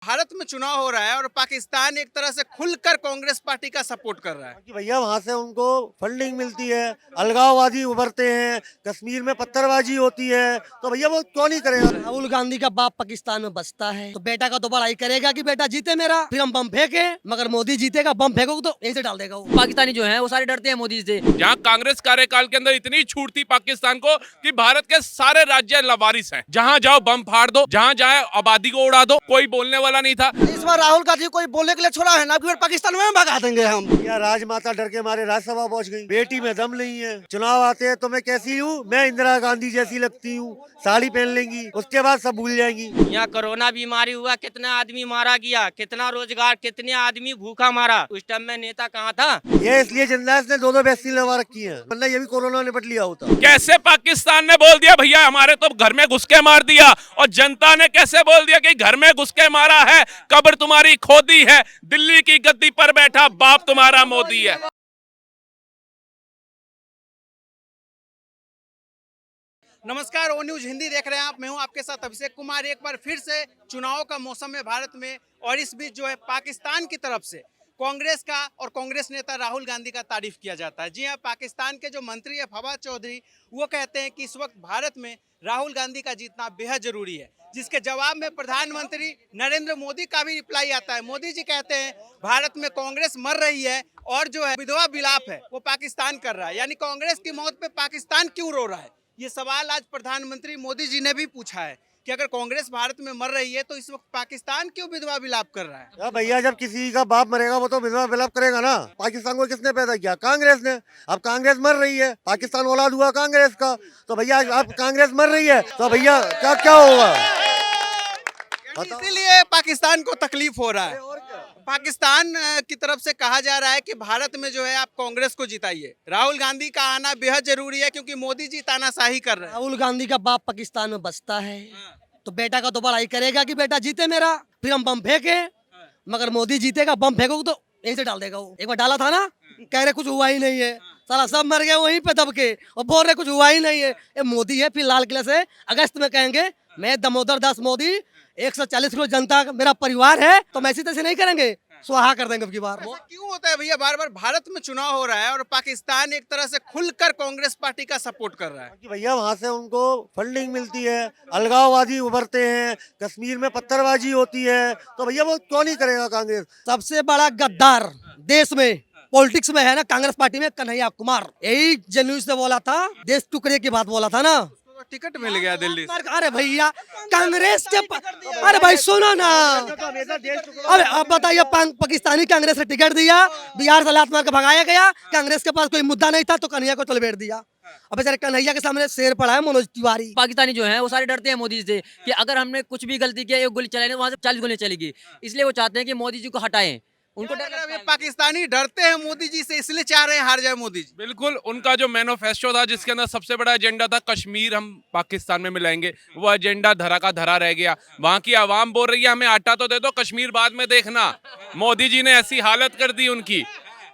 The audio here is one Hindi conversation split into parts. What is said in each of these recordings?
भारत में चुनाव हो रहा है और पाकिस्तान एक तरह से खुलकर कांग्रेस पार्टी का सपोर्ट कर रहा है कि भैया वहाँ से उनको फंडिंग मिलती है, अलगाववादी उभरते हैं, कश्मीर में पत्थरबाजी होती है, तो भैया वो क्यों नहीं करेगा? राहुल गांधी का बाप पाकिस्तान में बसता है तो बेटा का तो बड़ाई करेगा कि बेटा जीते मेरा, फिर हम बम फेंके, मगर मोदी जीतेगा, बम फेंकोगे तो यहीं से डाल देगा वो। पाकिस्तानी जो है वो सारे डरते हैं मोदी से। जहां कांग्रेस कार्यकाल के अंदर इतनी छूट थी पाकिस्तान को कि भारत के सारे राज्य लवारिस हैं। जहां जाओ बम फाड़ दो, जहां जाए आबादी को उड़ा दो, कोई बोलने वाला नहीं था। इस बार राहुल गांधी कोई बोलने के लिए छोड़ा है ना, फिर पाकिस्तान में भगा देंगे हम। या राजमाता डर के मारे राज्यसभा पहुँच गई, बेटी में दम नहीं है। चुनाव आते हैं तो मैं कैसी हूँ, मैं इंदिरा गांधी जैसी लगती हूँ, साड़ी पहन लेंगी, उसके बाद सब भूल जाएंगी। यहाँ कोरोना बीमारी हुआ, कितना आदमी मारा गया, कितना रोजगार, कितने आदमी भूखा मारा, उस टाइम में नेता कहाँ था? ये इसलिए जनदास ने दो वैक्सीन लगवा रखी है, वरना ये भी कोरोना निपट लिया होता। कैसे पाकिस्तान ने बोल दिया भैया हमारे तो घर में घुस के मार दिया, और जनता ने कैसे बोल दिया कि घर में घुस के मारा है, कब्र तुम्हारी खोदी है, दिल्ली की गद्दी पर बैठा बाप तुम्हारा मोदी है। नमस्कार, ओ न्यूज हिंदी देख रहे हैं आप। मैं हूं आपके साथ अभिषेक कुमार। एक बार फिर से चुनाव का मौसम है भारत में, और इस बीच जो है पाकिस्तान की तरफ से कांग्रेस का और कांग्रेस नेता राहुल गांधी का तारीफ किया जाता है। जी हां, पाकिस्तान के जो मंत्री है फवाद चौधरी, वो कहते हैं कि इस वक्त भारत में राहुल गांधी का जीतना बेहद जरूरी है, जिसके जवाब में प्रधानमंत्री नरेंद्र मोदी का भी रिप्लाई आता है। मोदी जी कहते हैं भारत में कांग्रेस मर रही है और जो है विधवा विलाप है वो पाकिस्तान कर रहा है, यानी कांग्रेस की मौत पे पाकिस्तान क्यों रो रहा है। ये सवाल आज प्रधानमंत्री मोदी जी ने भी पूछा है कि अगर कांग्रेस भारत में मर रही है तो इस वक्त पाकिस्तान क्यों विधवा विलाप कर रहा है। या भैया जब किसी का बाप मरेगा वो तो विधवा विलाप करेगा ना। पाकिस्तान को किसने पैदा किया? कांग्रेस ने। अब कांग्रेस मर रही है, पाकिस्तान औलाद हुआ कांग्रेस का, तो भैया अब कांग्रेस मर रही है तो भैया क्या क्या होगा? इसीलिए पाकिस्तान को तकलीफ हो रहा है। पाकिस्तान की तरफ से कहा जा रहा है कि भारत में जो है आप कांग्रेस को जिताइए, राहुल गांधी का आना बेहद जरूरी है क्योंकि मोदी जी तानाशाही कर रहे हैं। राहुल गांधी का बाप पाकिस्तान में बसता है तो बेटा का तो बड़ाई करेगा कि बेटा जीते मेरा, फिर हम बम फेंके, मगर मोदी जीतेगा, बम फेंकोगे तो यहीं से डाल देगा वो। एक बार डाला था ना, कह रहे कुछ हुआ ही नहीं है, साला सब मर गए वहीं पे दब के, और बोल रहे कुछ हुआ ही नहीं है। ये मोदी है, फिर लाल किले से अगस्त में कहेंगे मैं दामोदर दास मोदी, 140 करोड़ जनता मेरा परिवार है, तो मैं ऐसी तैसे नहीं करेंगे, स्वाहा कर देंगे अब की बार। ऐसा क्यों होता है भैया, बार बार भारत में चुनाव हो रहा है और पाकिस्तान एक तरह से खुलकर कांग्रेस पार्टी का सपोर्ट कर रहा है। कि भैया वहाँ से उनको फंडिंग मिलती है, अलगाववादी उभरते हैं, कश्मीर में पत्थरबाजी होती है, तो भैया वो क्यों नहीं करेगा कांग्रेस? सबसे बड़ा गद्दार देश में पॉलिटिक्स में है ना कांग्रेस पार्टी में, कन्हैया कुमार, यही जनवरी से बोला था, देश टुकड़े की बात बोला था ना। टिकट मिल गया दिल्ली से। अरे भैया कांग्रेस के अरे भाई सुनो ना, अरे अब बताइए पाकिस्तानी कांग्रेस ने टिकट दिया, बिहार से लात मार के भगाया गया, कांग्रेस के पास कोई मुद्दा नहीं था तो कन्हैया को चलबेट दिया। अब बेचारे कन्हैया के सामने शेर पड़ा है मनोज तिवारी। पाकिस्तानी जो है वो सारे डरते हैं मोदी से कि अगर हमने कुछ भी गलती किया, एक गोली चलाएंगे वहां से 40 गोली चलेगी, इसलिए वो चाहते हैं कि मोदी जी को हटाएं। उनको डर लगता है। पाकिस्तानी डरते हैं मोदी जी से, इसलिए चाह रहे हैं हार जाए मोदी जी। बिल्कुल, उनका जो मैनिफेस्टो था जिसके अंदर सबसे बड़ा एजेंडा था कश्मीर हम पाकिस्तान में मिलाएंगे, वो एजेंडा धरा का धरा रह गया। वहां की आवाम बोल रही है हमें आटा तो दे दो, कश्मीर बाद में देखना। मोदी जी ने ऐसी हालत कर दी उनकी,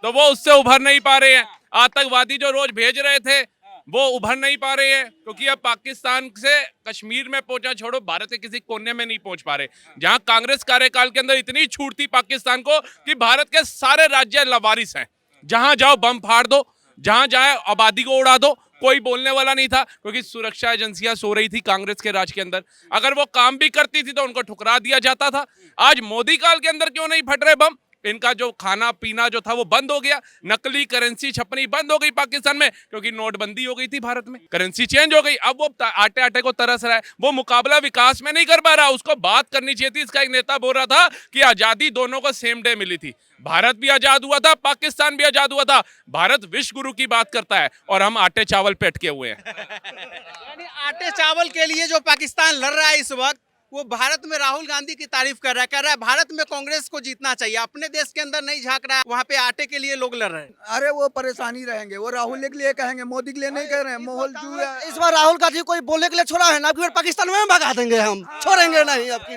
तो वो उससे उभर नहीं पा रहे हैं। आतंकवादी जो रोज भेज रहे थे वो उभर नहीं पा रहे हैं, क्योंकि अब पाकिस्तान से कश्मीर में पहुंचा छोड़ो, भारत के किसी कोने में नहीं पहुंच पा रहे। जहां कांग्रेस कार्यकाल के अंदर इतनी छूट थी पाकिस्तान को कि भारत के सारे राज्य लवारिस हैं। जहां जाओ बम फाड़ दो, जहां जाए आबादी को उड़ा दो, कोई बोलने वाला नहीं था, क्योंकि सुरक्षा एजेंसियां सो रही थी कांग्रेस के राज के अंदर। अगर वो काम भी करती थी तो उनको ठुकरा दिया जाता था। आज मोदी काल के अंदर क्यों नहीं फट रहे बम? इनका जो खाना पीना जो था वो बंद हो गया, नकली करेंसी छपनी बंद हो गई पाकिस्तान में, क्योंकि नोटबंदी हो गई थी भारत में, करेंसी चेंज हो गई। अब वो आटे आटे को तरस रहा है, वो मुकाबला विकास में नहीं कर पा रहा। उसको बात करनी चाहिए थी। इसका एक नेता बोल रहा था कि आजादी दोनों को सेम डे मिली थी, भारत भी आजाद हुआ था, पाकिस्तान भी आजाद हुआ था। भारत विश्व गुरु की बात करता है और हम आटे चावल पे अटके हुए हैं। यानी आटे चावल के लिए जो पाकिस्तान लड़ रहा है इस वक्त, वो भारत में राहुल गांधी की तारीफ कर रहा है, कह रहा है भारत में कांग्रेस को जीतना चाहिए, अपने देश के अंदर नहीं झांक रहा है, वहाँ पे आटे के लिए लोग लड़ रहे हैं। अरे वो परेशानी रहेंगे, वो राहुल के लिए कहेंगे, मोदी के लिए नहीं कह रहे हैं। माहौल जो है इस बार राहुल गांधी कोई बोलने के लिए छोड़ा है ना, फिर पाकिस्तान में भगा देंगे हम, छोड़ेंगे नहीं अब की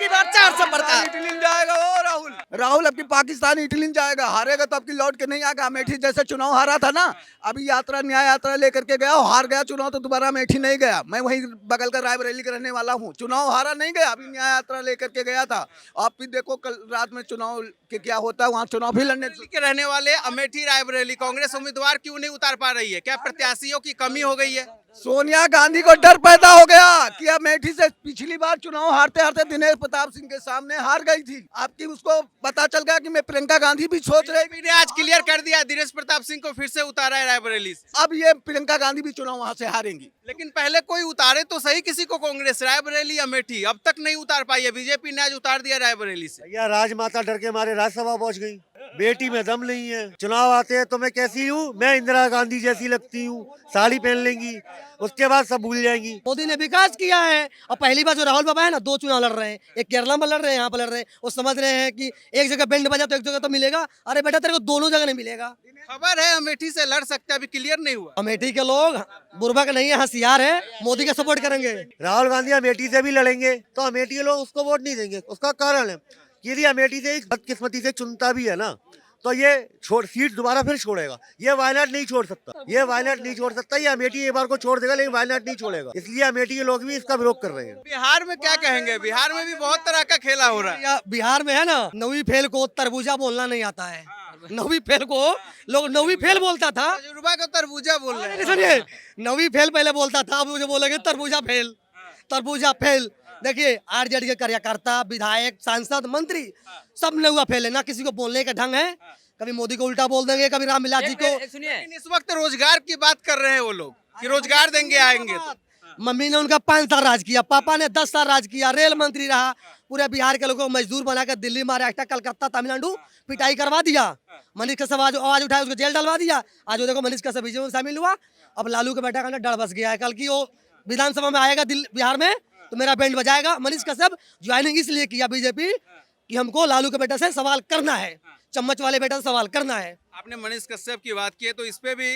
बार 400 बढ़ता है। मिल जाएगा वो राहुल अब की पाकिस्तान इटली में जाएगा, हारेगा तो अब की लौट के नहीं आएगा। अमेठी जैसे चुनाव हारा था ना, अभी यात्रा न्याय यात्रा लेकर के गया, हार गया चुनाव तो दोबारा अमेठी नहीं गया। मैं वहीं बगल का रायबरेली का रहने वाला हूँ, चुनाव हारा नहीं गया, अभी न्याय यात्रा लेकर के गया था। आप भी देखो कल रात में चुनाव के क्या होता है, वहाँ चुनाव भी लड़ने। दिल्ली के रहने वाले अमेठी रायबरेली कांग्रेस उम्मीदवार क्यों नहीं उतार पा रही है? क्या प्रत्याशियों की कमी हो गई है? सोनिया गांधी को डर पैदा हो गया कि अमेठी से पिछली बार चुनाव हारते हारते दिनेश प्रताप सिंह के सामने हार गई थी। आपकी उसको पता चल गया कि मैं प्रियंका गांधी भी सोच रही। बीजेपी ने आज क्लियर कर दिया दिनेश प्रताप सिंह को फिर से उतारा है रायबरेली से। अब ये प्रियंका गांधी भी चुनाव वहां से हारेंगी। लेकिन पहले कोई उतारे तो सही किसी को, कांग्रेस रायबरेली अमेठी अब तक नहीं उतार पाई है, बीजेपी ने आज उतार दिया रायबरेली से। भैया राजमाता डर के मारे राज्यसभा पहुंच गई, बेटी में दम नहीं है। चुनाव आते हैं तो मैं कैसी हूँ, मैं इंदिरा गांधी जैसी लगती हूँ, साड़ी पहन लेंगी, उसके बाद सब भूल जाएंगी। मोदी ने विकास किया है। और पहली बार जो राहुल बाबा है ना, 2 चुनाव लड़ रहे हैं, एक केरला में लड़ रहे हैं, यहाँ पर लड़ रहे हैं। वो समझ रहे हैं कि एक जगह बैंड बजा तो एक जगह तो मिलेगा। अरे बेटा तेरे को दोनों जगह नहीं मिलेगा। खबर है अमेठी से लड़ सकते हैं, अभी क्लियर नहीं हुआ। अमेठी के लोग बुर्बक नहीं है, होशियार है, मोदी का सपोर्ट करेंगे। राहुल गांधी अमेठी से भी लड़ेंगे तो अमेठी के लोग उसको वोट नहीं देंगे। उसका कारण है कि यदि अमेठी से एक बदकिस्मती से चुनता भी है ना, तो ये सीट दोबारा फिर छोड़ेगा। ये वायनाड नहीं छोड़ सकता, ये वायनाड नहीं छोड़ सकता। ये अमेठी एक बार को छोड़ देगा, लेकिन वायनाड नहीं छोड़ेगा। इसलिए अमेठी के लोग भी इसका विरोध कर रहे हैं। बिहार में क्या कहेंगे? बिहार में भी बहुत तरह का खेला हो रहा है। या बिहार में है ना, नवी फेल को तरबूजा बोलना नहीं आता है। नवी फेल को लोग नवी फेल बोलता था। तजुर्बा को तरबूजा बोल रहे हैं। सुनिए, नवी फेल पहले बोलता था, अब मुझे बोलेंगे तरबूजा फेल, तरबूजा फेल। देखिए आरजेडी के कार्यकर्ता, विधायक, सांसद, मंत्री सब ने हुआ फेल है ना। किसी को बोलने का ढंग है, कभी मोदी को उल्टा बोल देंगे, कभी रामविलास जी को। सुनिए, लेकिन इस वक्त रोजगार की बात कर रहे हैं वो लोग कि रोजगार देंगे आएंगे तो। मम्मी ने उनका 5 साल राज किया, पापा ने 10 साल राज किया, रेल मंत्री रहा, पूरे बिहार के लोगों को मजदूर बनाकर दिल्ली, महाराष्ट्र, कलकत्ता, तमिलनाडु पिटाई करवा दिया। मनीष कश्यप आवाज उठाया, उसको जेल डलवा दिया। आज वो देखो मनीष कश्यप बीजेपी में शामिल हुआ। अब लालू के बेटा का डर बस गया है, कल की वो विधानसभा में आएगा बिहार में तो मेरा बैंड बजाएगा। मनीष कश्यप ज्वाइनिंग इसलिए किया बीजेपी कि हमको लालू के बेटे से सवाल करना है, चम्मच वाले बेटा से सवाल करना है। आपने मनीष कश्यप की बात की है तो इस पे भी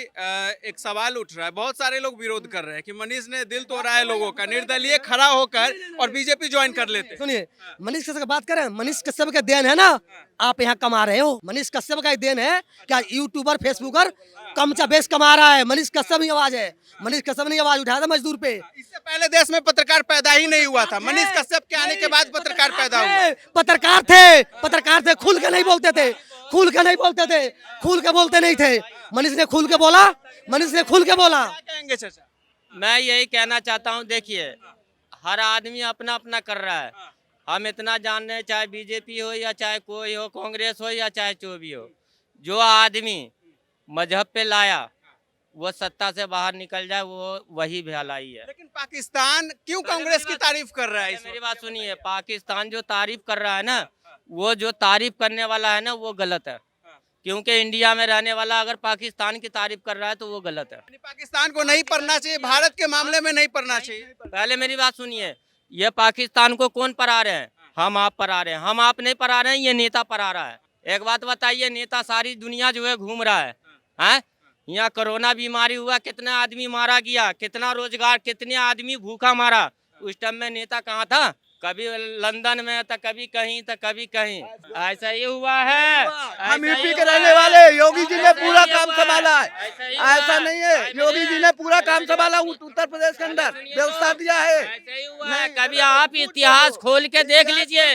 एक सवाल उठ रहा है। बहुत सारे लोग विरोध कर रहे हैं कि मनीष ने दिल तोड़ा है लोगों का, निर्दलीय खड़ा होकर और बीजेपी ज्वाइन कर लेते। सुनिए, मनीष कश्यप की बात करें, मनीष कश्यप का देन है ना, आप यहाँ कमा रहे हो। मनीष कश्यप का देन है क्या? यूट्यूबर, फेसबुकर कमचा बेस कमा रहा है। मनीष कश्यप ही आवाज है। मनीष कश्यप ने आवाज उठाया था मजदूर पे। इससे पहले देश में पत्रकार पैदा ही नहीं हुआ था, मनीष कश्यप के आने के बाद पत्रकार पैदा हुआ। पत्रकार थे, खुल के नहीं बोलते थे, खुल के नहीं बोलते थे, खुल के बोलते नहीं थे। मनीष ने खुल के बोला, मनीष ने खुल के बोला। क्या कहेंगे चाचा? मैं यही कहना चाहता हूँ, देखिए हर आदमी अपना अपना कर रहा है। हम इतना जान रहे हैं, चाहे बीजेपी हो या चाहे कोई हो, कांग्रेस हो या चाहे जो भी हो, जो आदमी मजहब पे लाया वो सत्ता से बाहर निकल जाए, वो वही भलाई है। लेकिन पाकिस्तान क्यों कांग्रेस की तारीफ कर रहा है इस मेरी वक्त? बात सुनिए, पाकिस्तान जो तारीफ कर रहा है ना, वो जो तारीफ करने वाला है ना वो गलत है। क्योंकि इंडिया में रहने वाला अगर पाकिस्तान की तारीफ कर रहा है तो वो गलत है। यानी पाकिस्तान को नहीं पढ़ना चाहिए, भारत के मामले में नहीं पढ़ना चाहिए। पहले मेरी बात सुनिए, ये पाकिस्तान को कौन पढ़ा रहे हैं? हम आप पढ़ा रहे हैं। हम आप नहीं पढ़ा रहे हैं, ये नेता पढ़ा रहा है। एक बात बताइए, नेता सारी दुनिया जो है घूम रहा है, हैं? यहाँ कोरोना बीमारी हुआ, कितना आदमी मारा गया, कितना रोजगार, कितने आदमी भूखा मारा। उस टाइम में नेता कहाँ था? कभी लंदन में तो कभी कहीं तो कभी कहीं। ऐसा ही हुआ है। हम यूपी के रहने वाले, योगी जी ने पूरा काम संभाला है। ऐसा नहीं है, योगी जी ने पूरा काम संभाला उत्तर प्रदेश के अंदर, व्यवस्था दिया है। ऐसा ही हुआ है। कभी आप इतिहास खोल के देख लीजिए,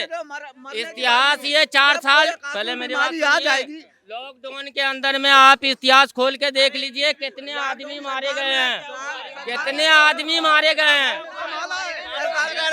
इतिहास ये 4 साल पहले मेरी बात याद सुनिए, आएगी। लॉकडाउन के अंदर में आप इतिहास खोल के देख लीजिए, कितने आदमी मारे गए हैं, कितने आदमी मारे गए हैं।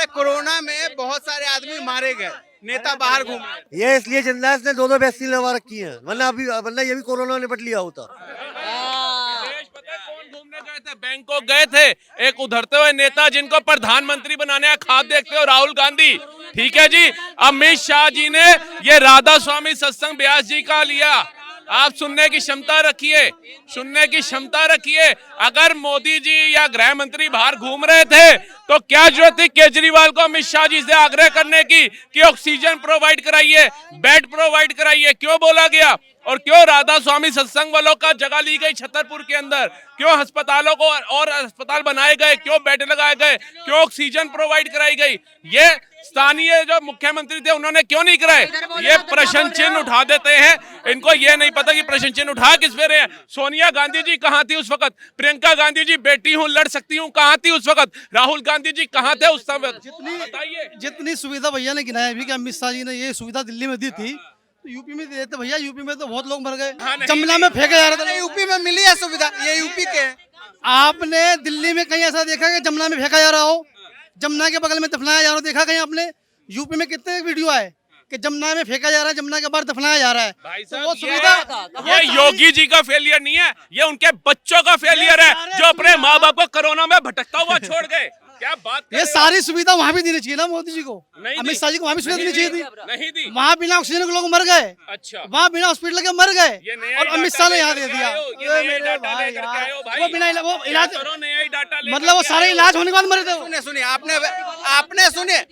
कोरोना में बहुत सारे आदमी मारे गए, नेता बाहर घूम रहे। ये इसलिए जनदास ने 2 वैक्सीन लगवा रखी है, वरना ये भी कोरोना ने निपट लिया होता। देश पता है कौन घूमने गए थे? बैंकॉक गए थे एक उधरते हुए नेता जिनको प्रधानमंत्री बनाने का ख्वाब देखते हो, राहुल गांधी। ठीक है जी, अमित शाह जी ने ये राधा स्वामी सत्संग ब्यास जी का लिया। आप सुनने की क्षमता रखिए, सुनने की क्षमता रखिए। अगर मोदी जी या गृह मंत्री बाहर घूम रहे थे तो क्या जरूरत थी केजरीवाल को अमित शाह जी से आग्रह करने की कि ऑक्सीजन प्रोवाइड कराइए, बेड प्रोवाइड कराइए? क्यों बोला गया? और क्यों राधा स्वामी सत्संग वालों का जगह ली गई छतरपुर के अंदर? क्यों अस्पतालों को और अस्पताल बनाए गए? क्यों बेड लगाए गए? क्यों ऑक्सीजन प्रोवाइड कराई गई? ये स्थानीय जो मुख्यमंत्री थे उन्होंने क्यों नहीं कराए? ये प्रश्न चिन्ह उठा देते हैं, इनको ये नहीं पता कि प्रश्न चिन्ह उठा किस पे रहे हैं। सोनिया गांधी जी कहाँ थी उस वक्त? प्रियंका गांधी जी बेटी हूँ लड़ सकती हूँ कहाँ थी उस वक्त? राहुल गांधी जी कहाँ थे उस समय? बताइए। जितनी सुविधा भैया ने गिनाया भी कि अमित शाह जी ने ये सुविधा दिल्ली में दी थी, तो यूपी में दे देते भैया। यूपी में तो बहुत लोग मर गए, हाँ, नहीं जमुना में फेंका जा रहा था। यूपी में मिली है सुविधा, ये यूपी के हैं। आपने दिल्ली में कहीं ऐसा देखा कि जमुना में फेंका जा रहा हो? जमुना के बगल में दफनाया जा रहा हो देखा कहीं आपने? यूपी में कितने वीडियो आए कि जमुना में फेंका जा रहा है, जमुना के बाहर दफनाया जा रहा है। भाई तो साहब, वो सुविधा ये योगी जी का फेलियर नहीं है, ये उनके बच्चों का फेलियर है जो अपने माँ बाप को कोरोना में भटकता हुआ छोड़ गए। क्या बात कर ये रहे हो? सारी सुविधा वहाँ भी देनी चाहिए ना मोदी जी को, नहीं अमित दी। शाह जी को वहाँ भी सुविधा देनी चाहिए थी। नहीं दी। वहाँ बिना ऑक्सीजन के लोग मर गए, अच्छा, वहाँ बिना हॉस्पिटल के मर गए, ये नया और ही अमित डाटा शाह ने यहाँ लेकर दे के दिया। आए हो, ये नया ही डाटा लेकर के आए हो भाई। वो बिना वो क्या इलाज, करो, नया ही डाटा लेकर मतलब वो के सारे आए हो। इलाज होने के बाद मरे थे वो। सुनिए सुनिए, आपने सुनिए,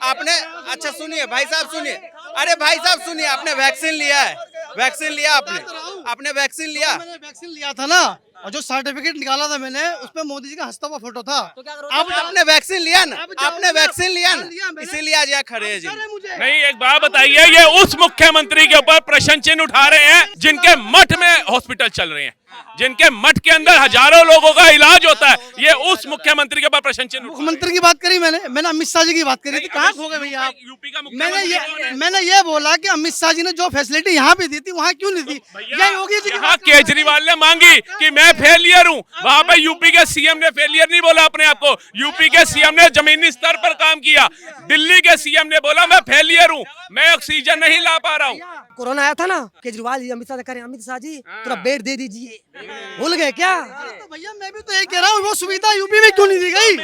आपने अच्छा सुनिए भाई साहब, सुनिए। अरे भाई साहब सुनिए, आपने वैक्सीन लिया है? वैक्सीन लिया आपने वैक्सीन लिया? मैंने वैक्सीन लिया था ना, और जो सर्टिफिकेट निकाला था मैंने, उसपे मोदी जी का हंसता हुआ फोटो था। अब आपने वैक्सीन लिया ना? अब जाओ आपने ना। वैक्सीन लिया ना? लिया मैंने। इसीलिए आज यहाँ खड़े हैं जी। अरे मुझे नहीं, एक बात बताइए, ये उस मुख्यमंत्री के ऊपर प्रश्न चिन्ह उठा रहे हैं जिनके मठ में हॉस्पिटल चल रहे हैं, जिनके मठ के अंदर हजारों लोगों का इलाज होता है। ये उस मुख्यमंत्री के ऊपर प्रश्न चिन्ह उठा रहे हैं। मुख्यमंत्री की बात करी मैंने अमित शाह जी की बात करी थी। कहाँ खो गए भैया आप? यूपी का मैंने ये बोला कि अमित शाह जी ने जो फैसिलिटी यहाँ पे दी थी वहाँ क्यों नहीं दी? भैया, ये योगी जी की यहाँ बात कर रहे हैं। केजरीवाल ने मांगी कि मैं फेलियर हूँ, वहाँ पे यूपी के सीएम ने फेलियर नहीं बोला अपने आप को। यूपी के सीएम ने जमीनी स्तर पर काम किया, दिल्ली के सीएम ने बोला मैं फेलियर हूँ, मैं ऑक्सीजन नहीं ला पा रहा हूँ। कोरोना आया था ना, केजरीवाल जी अमित शाह से कह रहे हैं, अमित शाह जी थोड़ा बेड दे दीजिए, भूल गए क्या? तो भैया मैं भी तो यही कह रहा हूँ, वो सुविधा यूपी में क्यों नहीं दी गई?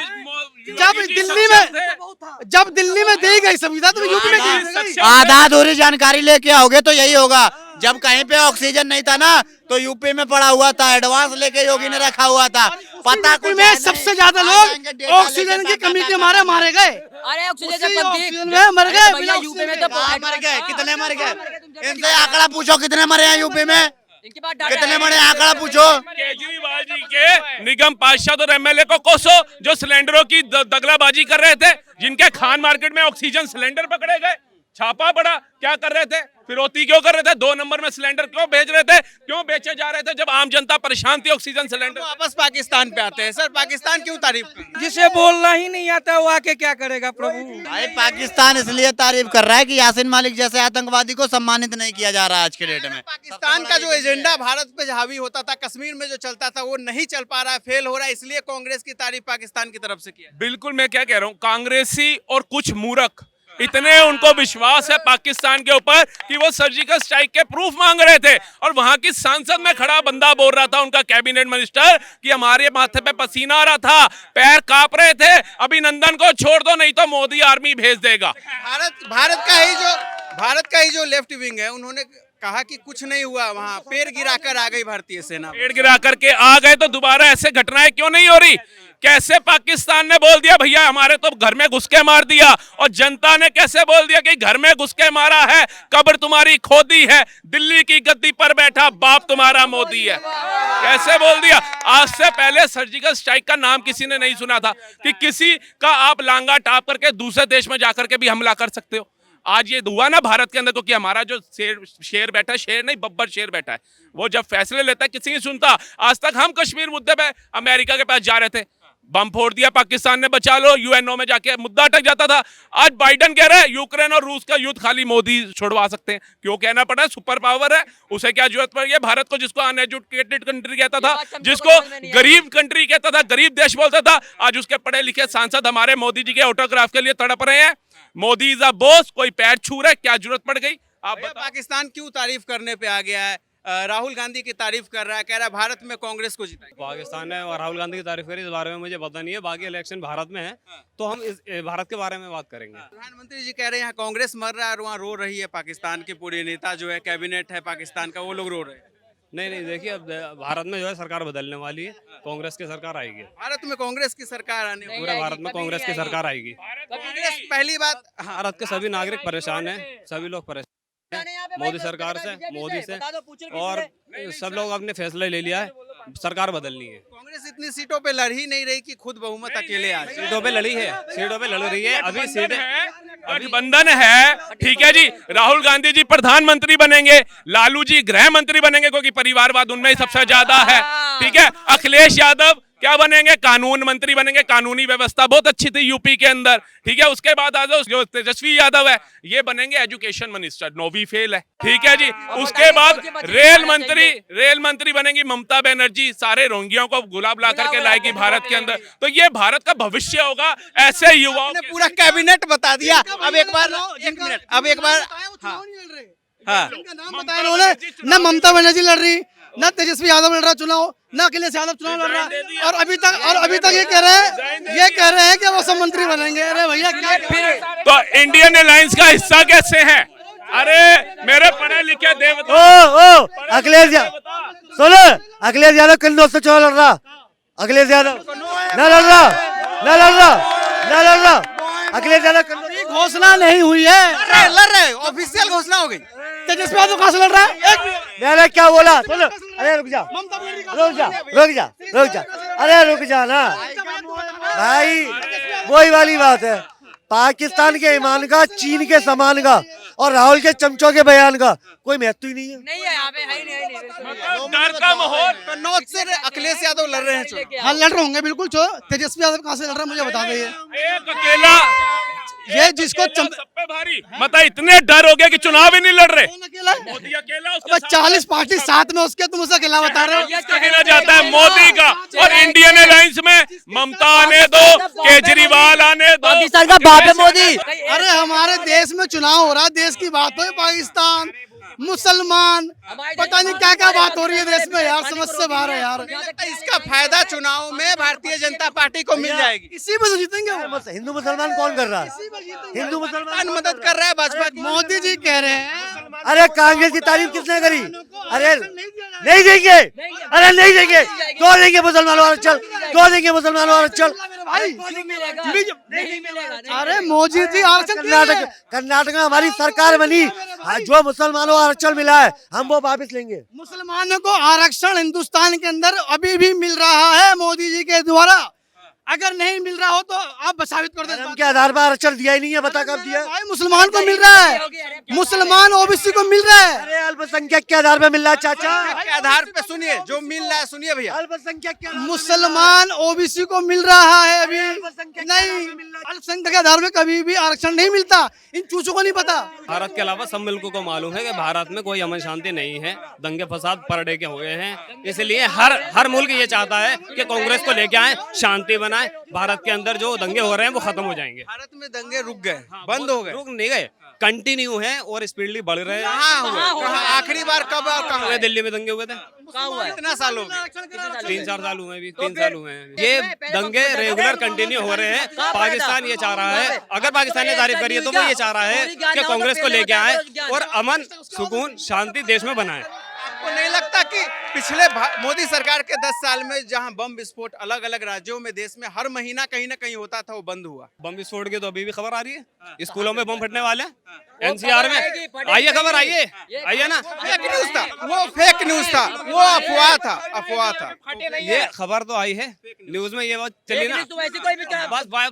जब दिल्ली में दी गई सुविधा तो यूपी में क्यों नहीं दी गई? आधा अधूरी जानकारी लेके आओगे तो यही होगा। जब कहीं पे ऑक्सीजन नहीं था ना, तो यूपी में पड़ा हुआ था, एडवांस लेके योगी ने रखा हुआ था। पता यूपी कुछ में है सबसे नहीं। ज्यादा आ लोग जाएंगे डेटा ऑक्सीजन लेके की कमी के ताकत मारे ताकत मारे गए। अरे ऑक्सीजन उसी से ऑक्सीजन में मर गए भैया बिना यूपी में ऑक्सीजन तो कहाँ मर गए? कितने मर गए? इनसे आंकड़ा पूछो कितने मरे हैं यूपी में, इनके पास डाटा कितने है। मरे आंकड़ा पूछो। केजरीवाल जी के निगम पार्षद और एमएलए को कोसो जो सिलेंडरों की दगलाबाजी कर रहे थे, जिनके खान मार्केट में ऑक्सीजन सिलेंडर पकड़े गए, छापा पड़ा, क्या कर रहे थे? फिरौती क्यों कर रहे थे? 2 नंबर में सिलेंडर क्यों भेज रहे थे? क्यों बेचे जा रहे थे जब आम जनता परेशान थी ऑक्सीजन सिलेंडर? वापस पाकिस्तान पे आते हैं सर, पाकिस्तान क्यों तारीफ करें? जिसे बोलना ही नहीं आता वो आके क्या करेगा प्रभु? भाई पाकिस्तान इसलिए तारीफ कर रहा है कि यासीन मालिक जैसे आतंकवादी को सम्मानित नहीं किया जा रहा आज के डेट में। पाकिस्तान का जो एजेंडा भारत पे हावी होता था, कश्मीर में जो चलता था, वो नहीं चल पा रहा है, फेल हो रहा है, इसलिए कांग्रेस की तारीफ पाकिस्तान की तरफ से किया। बिल्कुल, मैं क्या कह रहा हूँ, कांग्रेसी और कुछ मूर्ख इतने उनको विश्वास है पाकिस्तान के ऊपर कि वो सर्जिकल स्ट्राइक के प्रूफ मांग रहे थे, और वहां की सांसद में खड़ा बंदा बोल रहा था, उनका कैबिनेट मिनिस्टर, कि हमारे माथे पे पसीना आ रहा था, पैर कांप रहे थे, अभिनंदन को छोड़ दो नहीं तो मोदी आर्मी भेज देगा। भारत का ही जो लेफ्ट विंग है, उन्होंने कहा कि कुछ नहीं हुआ, वहाँ पेड़ गिराकर आ गई भारतीय सेना। पेड़ गिरा करके आ गए तो दोबारा ऐसे घटनाएं क्यों नहीं हो रही? कैसे पाकिस्तान ने बोल दिया भैया हमारे तो घर में घुस के मार दिया, और जनता ने कैसे बोल दिया कि घर में घुस के मारा है, कब्र तुम्हारी खोदी है, दिल्ली की गद्दी पर बैठा बाप तुम्हारा मोदी है, कैसे बोल दिया? आज से पहले सर्जिकल स्ट्राइक का नाम किसी ने नहीं सुना था कि किसी का आप लांगा टाप करके दूसरे देश में जाकर के भी हमला कर सकते हो। आज ये हुआ ना भारत के अंदर, क्योंकि हमारा जो शेर बैठा है, शेर नहीं बब्बर शेर बैठा है, वो जब फैसले लेता है किसी नहीं सुनता। आज तक हम कश्मीर मुद्दे पे अमेरिका के पास जा रहे थे, बम फोड़ दिया पाकिस्तान ने, बचा लो, यूएनओ में जाके मुद्दा अटक जाता था। आज बाइडन कह रहा है यूक्रेन और रूस का युद्ध खाली मोदी छुड़वा सकते हैं। क्यों कहना पड़ा? सुपर पावर है, उसे क्या जरूरत पड़ गई? भारत को जिसको अनएजुकेटेड कंट्री कहता था, जिसको गरीब कंट्री कहता था, गरीब देश बोलता था, आज उसके पढ़े लिखे सांसद हमारे मोदी जी के ऑटोग्राफ के लिए तड़प रहे हैं। मोदी इज अ बॉस, कोई पैर छू रहा है, क्या जरूरत पड़ गई? आप पाकिस्तान क्यों तारीफ करने पे आ गया है? राहुल गांधी की तारीफ कर रहा है, कह रहा है भारत में कांग्रेस को जिताएगी। पाकिस्तान ने और राहुल गांधी की तारीफ करी, इस बारे में मुझे पता नहीं है। बाकी इलेक्शन भारत में है तो हम इस भारत के बारे में बात करेंगे। प्रधानमंत्री जी कह रहे हैं यहाँ कांग्रेस मर रहा है और वहाँ रो रही है, पाकिस्तान की पूरी नेता जो है, कैबिनेट है पाकिस्तान का, वो लोग रो रहे हैं। नहीं देखिए, अब भारत में जो है सरकार बदलने वाली है, कांग्रेस की सरकार आएगी। भारत में कांग्रेस की सरकार आने वाली है। पूरे भारत में कांग्रेस की सरकार आएगी। कांग्रेस पहली बात, भारत के सभी नागरिक परेशान हैं, सभी लोग परेशान हैं मोदी सरकार से, मोदी से, और सब लोग अपने फैसला ले लिया है। सरकार बदलनी है। कांग्रेस इतनी सीटों पे लड़ ही नहीं रही कि खुद बहुमत अकेले आ जाए। सीटों पे लड़ी है, सीटों पे लड़ रही है अभी सीटें। गठबंधन है, ठीक है जी। राहुल गांधी जी प्रधानमंत्री बनेंगे, लालू जी गृह मंत्री बनेंगे क्योंकि परिवारवाद उनमें ही सबसे ज्यादा है, ठीक है। अखिलेश यादव क्या बनेंगे? कानून मंत्री बनेंगे। कानूनी व्यवस्था बहुत अच्छी थी यूपी के अंदर, ठीक है। उसके बाद आ जाओ जो तेजस्वी यादव है, ये बनेंगे एजुकेशन मिनिस्टर, 9वीं फेल है, ठीक है जी। उसके बाद रेल मंत्री बनेंगी ममता बनर्जी, सारे रोहिंग्याओं को गुलाब ला करके लाएगी भारत के अंदर। तो ये भारत का भविष्य होगा। ऐसे युवाओं ने पूरा कैबिनेट बता दिया। अब एक बार हाँ, नाम बताया उन्होंने, न ममता बनर्जी लड़ रही, न तेजस्वी यादव लड़ रहा चुनाव, न अखिलेश यादव चुनाव लड़ रहा, और अभी तक ये कह रहे हैं कि वो सब मंत्री बनेंगे। अरे भैया क्या तो इंडियन अलायंस का हिस्सा कैसे है? अरे मेरे पढ़े लिखे देवता। ओ अखिलेश यादव सुनो, अखिलेश यादव किन्नौर से चुनाव लड़ रहा, अखिलेश यादव न लड़ रहा अखिलेश यादव घोषणा नहीं हुई है, लड़ रहे ऑफिशियल घोषणा हो गई। तेजस्वी यादव कहाँ से लड़ रहा है? मैंने क्या बोला सुनो, अरे रुक जा अरे रुक जा ना भाई, वही वाली बात है। पाकिस्तान के ईमान का, चीन के सामान का और राहुल के चमचों के बयान का कोई महत्व ही नहीं है। नहीं है यहाँ पे, है ही नहीं। डर का माहौल। कन्नौज से अखिलेश यादव लड़ रहे हैं चुनाव। हाँ लड़ रहे होंगे बिल्कुल। तेजस्वी यादव कहाँ से लड़ रहा है मुझे बता दीजिए। एक अकेला ये जिसको सब पे भारी, मतलब इतने डर हो गए कि चुनाव ही नहीं लड़ रहे। मोदी अकेला, उसके 40 पार्टी साथ में, उसके तुम उसे अकेला बता रहे हो। साथ गिना जाता है मोदी का। और इंडियन अलायंस में ममता आने दो, केजरीवाल आने दो, पाकिस्तान का बाप है मोदी। अरे हमारे देश में चुनाव हो रहा है, देश की बात हो, पाकिस्तान, मुसलमान, पता नहीं क्या क्या बात हो रही है देश में यार, समझ से बाहर है यार। इसका फायदा चुनाव में भारतीय जनता पार्टी को मिल जाएगी। इसी में तो जीतेंगे वो। हिंदू मुसलमान कौन कर रहा है? हिंदू मुसलमान मदद कर रहा है भाजपा की। मोदी जी कह रहे हैं। अरे कांग्रेस की तारीफ किसने करी? अरे नहीं देंगे, अरे नहीं देंगे, क्यों देंगे मुसलमानों वाला चल, क्यों देंगे मुसलमानों वाला चल भाई। नहीं मिलेगा। अरे मोदी जी कर्नाटक में हमारी सरकार बनी, जो मुसलमानों को आरक्षण मिला है हम वो वापस लेंगे। मुसलमानों को आरक्षण हिंदुस्तान के अंदर अभी भी मिल रहा है मोदी जी के द्वारा। अगर नहीं मिल रहा हो तो आप साबित कर दें। के आधार पर आरक्षण दिया ही नहीं है, बता कब दिया? भाई मुसलमान को मिल रहा है, मुसलमान ओबीसी को मिल रहा है। अरे अल्पसंख्यक के आधार पर मिल रहा है चाचा, के आधार पे सुनिए जो मिल रहा है, सुनिए भैया। अल्पसंख्यक के मुसलमान ओबीसी को मिल रहा है अभी नहीं, अल्पसंख्यक के आधार पे कभी भी आरक्षण नहीं मिलता, इन चूचों को नहीं पता। भारत के अलावा सब मुल्कों को मालूम है कि भारत में कोई अमन शांति नहीं है, दंगे फसाद पर डे के हुए हैं। इसलिए हर मुल्क ये चाहता है कि कांग्रेस को लेके आए, शांति बनाए, भारत के अंदर जो दंगे हो रहे हैं वो खत्म हो जाएंगे। भारत में दंगे रुक गए, बंद हो गए, रुक नहीं गए, कंटिन्यू है और स्पीडली बढ़ रहे हैं। आखिरी बार कब और कहाँ हुए? दिल्ली में दंगे हुए थे, कितना साल हो गए? 3-4 साल हुए, अभी 3 साल हुए हैं। ये दंगे रेगुलर कंटिन्यू हो रहे हैं। पाकिस्तान ये चाह रहा है, अगर पाकिस्तान ने तारीफ करी है तो वो ये चाह रहा है कि कांग्रेस को लेके आए और अमन सुकून शांति देश में बनाए। आपको नहीं लगता कि पिछले मोदी सरकार के 10 साल में जहां बम विस्फोट अलग अलग राज्यों में देश में हर महीना कहीं ना कहीं होता था, वो बंद हुआ? बम विस्फोट की तो अभी भी खबर आ रही है, स्कूलों में बम फटने वाले हैं, एनसीआर में आइए खबर, आइए ना। फेक न्यूज था वो, फेक न्यूज था वो, अफवाह था। ये खबर तो आई है न्यूज में, ये बात चली ना,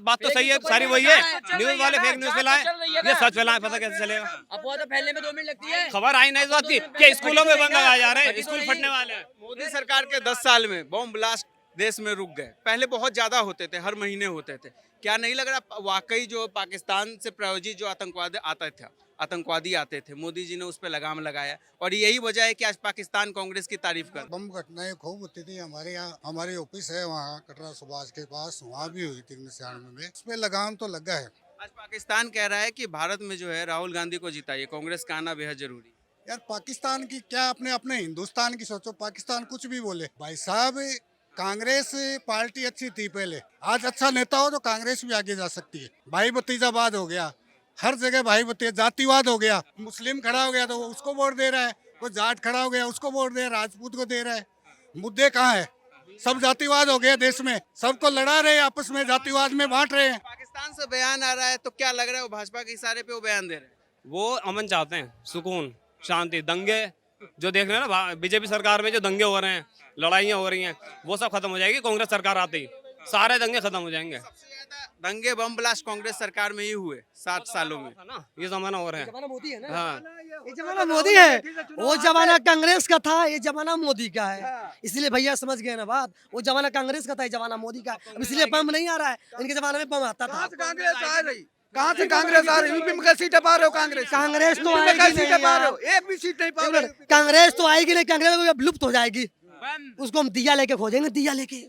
बात तो सही है, सारी वही है। न्यूज वाले फेक न्यूज फैलाए, ये सच फैलाए, पता कैसे चलेगा? अफवाह तो फैलने में 2 मिनट लगती है। खबर आई नहीं इस बात की कि स्कूलों में बम लगाए जा रहे हैं, स्कूल फटने वाले हैं। मोदी सरकार के 10 साल में बम ब्लास्ट देश में रुक गए। पहले बहुत ज्यादा होते थे, हर महीने होते थे। क्या नहीं लग रहा वाकई जो पाकिस्तान से प्रायोजित जो आतंकवादी आते थे, मोदी जी ने उस पर लगाम लगाया और यही वजह है कि आज पाकिस्तान कांग्रेस की तारीफ कर। बम घटनाएं खूब होती थी हमारे यहाँ, हमारे ऑफिस है वहाँ कटरा सुभाष के पास, वहाँ भी हुई थी 1996 में, उसमें लगाम तो लगा है। आज पाकिस्तान कह रहा है कि भारत में जो है राहुल गांधी को जिताइए, कांग्रेस का आना बेहद जरूरी। यार पाकिस्तान की क्या, अपने हिंदुस्तान की सोचो, पाकिस्तान कुछ भी बोले। भाई साहब कांग्रेस पार्टी अच्छी थी पहले, आज अच्छा नेता हो तो कांग्रेस भी आगे जा सकती है। भाई भतीजावाद हो गया, हर जगह भाई भतीजा, जातिवाद हो गया, मुस्लिम खड़ा हो गया तो वो उसको वोट दे रहा है, कोई जाट खड़ा हो गया उसको वोट दे रहा है, राजपूत को दे रहा है। मुद्दे कहाँ है? सब जातिवाद हो गया देश में, सबको लड़ा रहे हैं आपस में, जातिवाद में बांट रहे हैं। पाकिस्तान से बयान आ रहा है तो क्या लग रहा है वो भाजपा के इशारे पे वो बयान दे रहे हैं? वो अमन चाहते हैं, सुकून शांति, दंगे जो देख रहे हैं ना बीजेपी सरकार में जो दंगे हो रहे हैं, लड़ाइयाँ हो रही हैं, वो सब खत्म हो जाएगी कांग्रेस सरकार आते ही, सारे दंगे खत्म हो जाएंगे। दंगे बम ब्लास्ट कांग्रेस सरकार में ही हुए 7 सालों में। है ना, ये जमाना हो रहा है। जमाना मोदी है ना, हाँ, ये जमाना मोदी है, वो जमाना कांग्रेस का था, ये जमाना मोदी का है। इसलिए भैया समझ गए ना बात, वो जमाना कांग्रेस का था, ये जमाना मोदी का है। अब इसलिए बम नहीं आ रहा है, इनके जमाने में बम आता था। कांग्रेस आ रही, कहाँ से कांग्रेस आ रही? यूपी में कैसी सीटें पा रहे हो कांग्रेस? कांग्रेस तो यूपी में आएगी कैसी नहीं सीटें पा रहे यार। हो? एक भी सीट नहीं पा रहे हो। कांग्रेस तो आएगी नहीं, कांग्रेस अब लुप्त हो जाएगी, उसको हम दिया लेके खोजेंगे, दिया लेके।